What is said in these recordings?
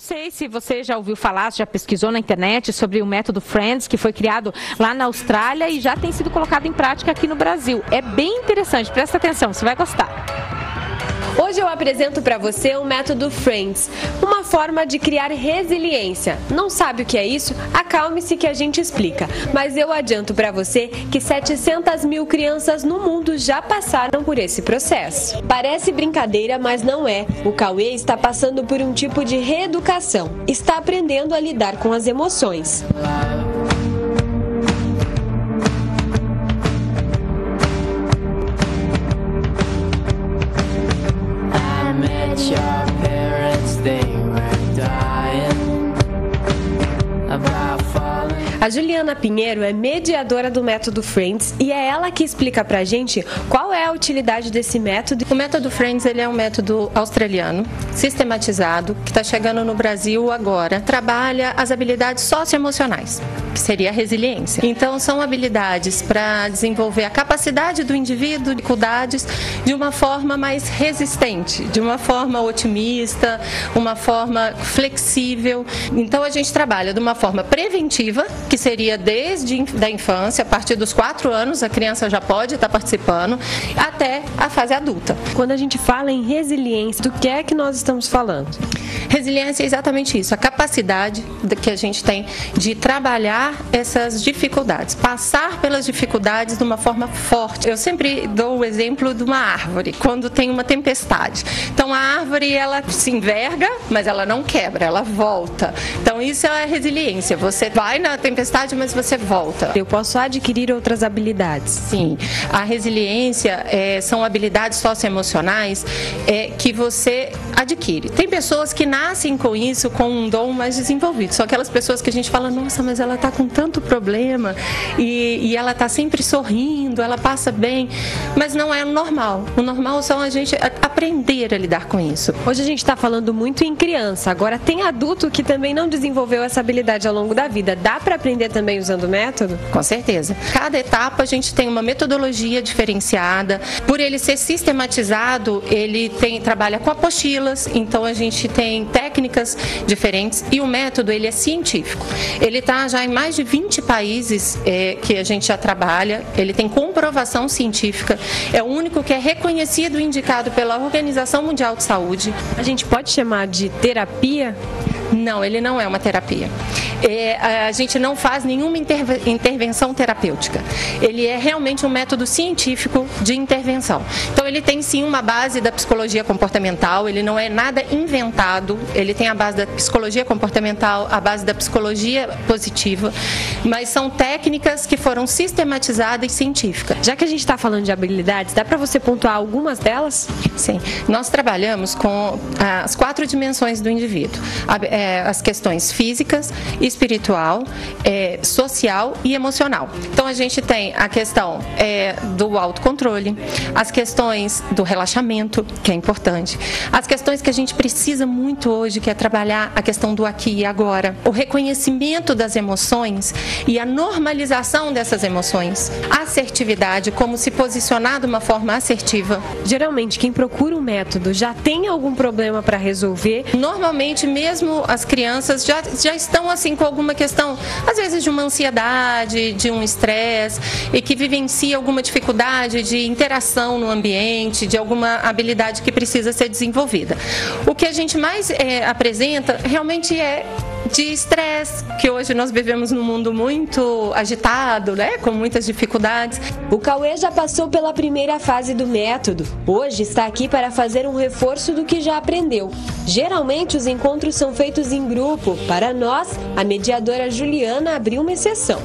sei se você já ouviu falar, já pesquisou na internet sobre o método Friends, que foi criado lá na Austrália e já tem sido colocado em prática aqui no Brasil. É bem interessante, presta atenção, você vai gostar. Hoje eu apresento para você o método Friends, uma forma de criar resiliência. Não sabe o que é isso? Acalme-se que a gente explica. Mas eu adianto para você que 700 mil crianças no mundo já passaram por esse processo. Parece brincadeira, mas não é. O Cauê está passando por um tipo de reeducação. Está aprendendo a lidar com as emoções. A Juliana Pinheiro é mediadora do método Friends e é ela que explica pra gente qual é a utilidade desse método. O método Friends ele é um método australiano, sistematizado, que está chegando no Brasil agora. Trabalha as habilidades socioemocionais, que seria a resiliência. Então, são habilidades para desenvolver a capacidade do indivíduo, dificuldades, de uma forma mais resistente, de uma forma otimista, uma forma flexível. Então, a gente trabalha de uma forma preventiva, que seria desde a infância, a partir dos 4 anos, a criança já pode estar participando, até a fase adulta. Quando a gente fala em resiliência, do que é que nós estamos falando? Resiliência é exatamente isso, a capacidade que a gente tem de trabalhar essas dificuldades, passar pelas dificuldades de uma forma forte. Eu sempre dou o exemplo de uma árvore, quando tem uma tempestade. Então a árvore, ela se enverga, mas ela não quebra, ela volta. Então isso é a resiliência, você vai na tempestade, mas você volta. Eu posso adquirir outras habilidades? Sim, a resiliência são habilidades socioemocionais que você adquire. Tem pessoas que nascem com isso, com um dom mais desenvolvido. São aquelas pessoas que a gente fala, nossa, mas ela está com tanto problema e ela está sempre sorrindo, ela passa bem, mas não é o normal. O normal são a gente aprender a lidar com isso. Hoje a gente está falando muito em criança, agora tem adulto que também não desenvolveu essa habilidade ao longo da vida. Dá para aprender também usando o método? Com certeza. Cada etapa a gente tem uma metodologia diferenciada. Por ele ser sistematizado, ele trabalha com apostilas, então a gente tem técnicas diferentes e o método ele é científico. Ele está já em mais de 20 países que a gente já trabalha, ele tem comprovação científica, é o único que é reconhecido e indicado pela Organização Mundial de Saúde. A gente pode chamar de terapia? Não, ele não é uma terapia. A gente não faz nenhuma intervenção terapêutica. Ele é realmente um método científico de intervenção. Então, ele tem sim uma base da psicologia comportamental, ele não é nada inventado, ele tem a base da psicologia comportamental, a base da psicologia positiva, mas são técnicas que foram sistematizadas e científicas. Já que a gente está falando de habilidades, dá para você pontuar algumas delas? Sim. Nós trabalhamos com as 4 dimensões do indivíduo. As questões físicas, espiritual, social e emocional. Então a gente tem a questão do autocontrole, as questões do relaxamento, que é importante, as questões que a gente precisa muito hoje, que é trabalhar a questão do aqui e agora, o reconhecimento das emoções e a normalização dessas emoções, assertividade, como se posicionar de uma forma assertiva. Geralmente quem procura o método já tem algum problema para resolver? Normalmente mesmo as crianças já estão assim com alguma questão, às vezes de uma ansiedade, de um estresse, e que vivencia alguma dificuldade de interação no ambiente, de alguma habilidade que precisa ser desenvolvida. O que a gente mais apresenta realmente é de estresse, que hoje nós vivemos num mundo muito agitado, né, com muitas dificuldades. O Cauê já passou pela primeira fase do método. Hoje está aqui para fazer um reforço do que já aprendeu. Geralmente os encontros são feitos em grupo. Para nós, a mediadora Juliana abriu uma exceção.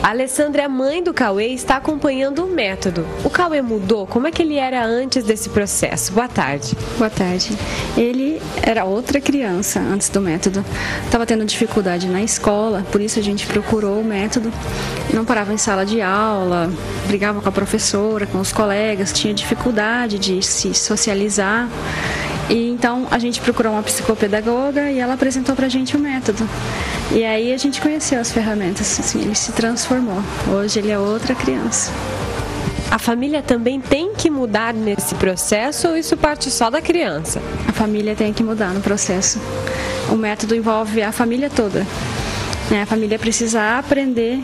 A Alessandra, mãe do Cauê, está acompanhando o método. O Cauê mudou? Como é que ele era antes desse processo? Boa tarde. Boa tarde. Ele era outra criança antes do método. Estava tendo dificuldade na escola, por isso a gente procurou o método. Não parava em sala de aula, brigava com a professora, com os colegas, tinha dificuldade de se socializar. E então a gente procurou uma psicopedagoga e ela apresentou pra gente o método. E aí a gente conheceu as ferramentas, assim, ele se transformou. Hoje ele é outra criança. A família também tem que mudar nesse processo ou isso parte só da criança? A família tem que mudar no processo. o método envolve a família toda. A família precisa aprender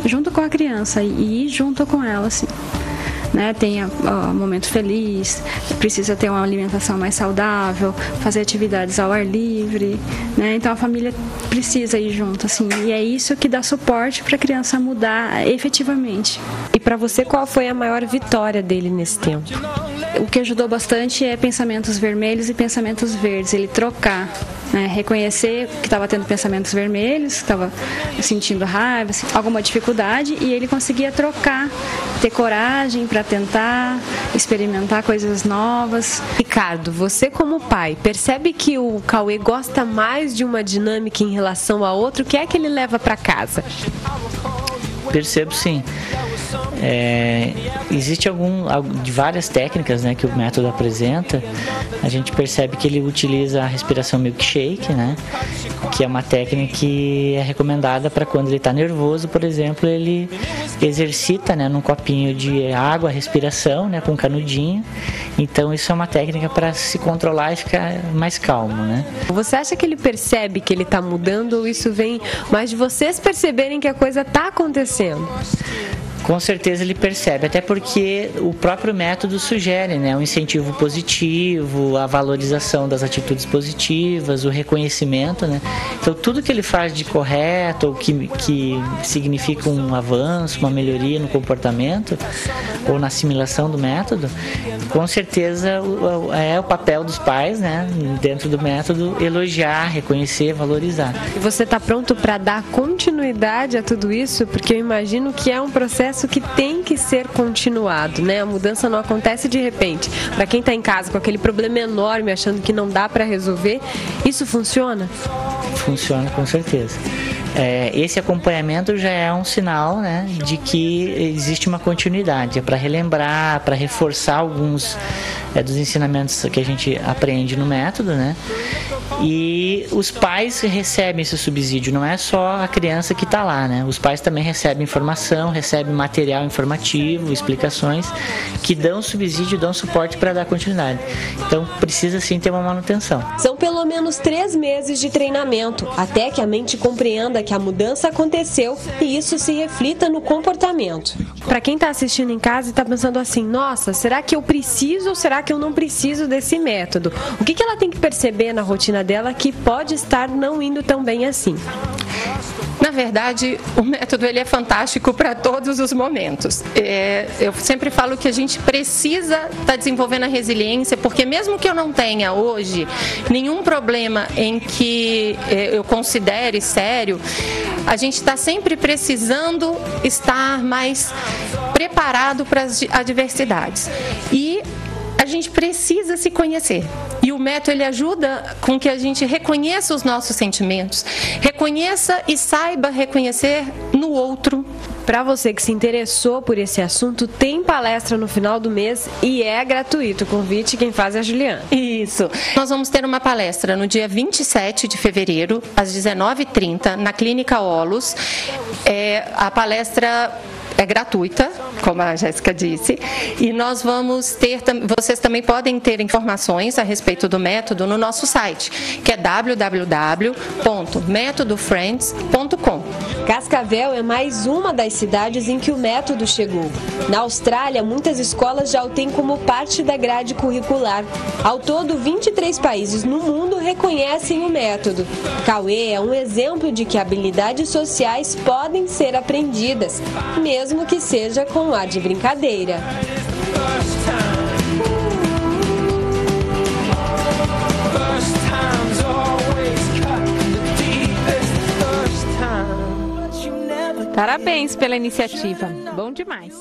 junto com a criança e ir junto com ela, assim. Tem um momento feliz, precisa ter uma alimentação mais saudável, fazer atividades ao ar livre, Então a família precisa ir junto, assim, e é isso que dá suporte para a criança mudar efetivamente. E para você, qual foi a maior vitória dele nesse tempo? O que ajudou bastante é pensamentos vermelhos e pensamentos verdes, ele trocar. Reconhecer que estava tendo pensamentos vermelhos, que estava sentindo raiva, alguma dificuldade, e ele conseguia trocar, ter coragem para tentar, experimentar coisas novas. Ricardo, você como pai, percebe que o Cauê gosta mais de uma dinâmica em relação a outra? O que é que ele leva para casa? Percebo, sim. Existe de várias técnicas, que o método apresenta. A gente percebe que ele utiliza a respiração milkshake, que é uma técnica que é recomendada para quando ele está nervoso, por exemplo, ele exercita, num copinho de água a respiração, com um canudinho. Então isso é uma técnica para se controlar e ficar mais calmo, Você acha que ele percebe que ele está mudando, ou isso vem mais de vocês perceberem que a coisa está acontecendo? Com certeza ele percebe, até porque o próprio método sugere, um incentivo positivo, a valorização das atitudes positivas, o reconhecimento, Então tudo que ele faz de correto, ou que significa um avanço, uma melhoria no comportamento ou na assimilação do método, com certeza é o papel dos pais, dentro do método, elogiar, reconhecer, valorizar. E você está pronto para dar continuidade a tudo isso? Porque eu imagino que é um processo que tem que ser continuado, A mudança não acontece de repente. Para quem está em casa com aquele problema enorme, achando que não dá para resolver, isso funciona? Funciona, com certeza. Esse acompanhamento já é um sinal, de que existe uma continuidade. É para relembrar, para reforçar alguns dos ensinamentos que a gente aprende no método, E os pais recebem esse subsídio, não é só a criança que está lá, Os pais também recebem informação, recebem material informativo, explicações que dão subsídio, dão suporte para dar continuidade. Então precisa sim ter uma manutenção. São pelo menos 3 meses de treinamento, até que a mente compreenda que a mudança aconteceu e isso se reflita no comportamento. Para quem está assistindo em casa e está pensando assim, nossa, será que eu preciso ou será que eu não preciso desse método? O que ela tem que perceber na rotina dela que pode estar não indo tão bem assim? Na verdade, o método ele é fantástico para todos os momentos. Eu sempre falo que a gente precisa estar desenvolvendo a resiliência, porque mesmo que eu não tenha hoje nenhum problema em que eu considere sério, a gente está sempre precisando estar mais preparado para as adversidades. E a gente precisa se conhecer. E o método ele ajuda com que a gente reconheça os nossos sentimentos, reconheça e saiba reconhecer no outro. Para você que se interessou por esse assunto, tem palestra no final do mês e é gratuito. O convite quem faz é a Juliana. Isso. Nós vamos ter uma palestra no dia 27 de fevereiro, às 19h30, na Clínica Olus. A palestra é gratuita, como a Jéssica disse, e nós vamos ter, vocês também podem ter informações a respeito do método no nosso site, que é www.metodofriends.com. Cascavel é mais uma das cidades em que o método chegou. Na Austrália, muitas escolas já o têm como parte da grade curricular. Ao todo, 23 países no mundo reconhecem o método. Cauê é um exemplo de que habilidades sociais podem ser aprendidas, mesmo que seja com ar de brincadeira. Parabéns pela iniciativa. Bom demais.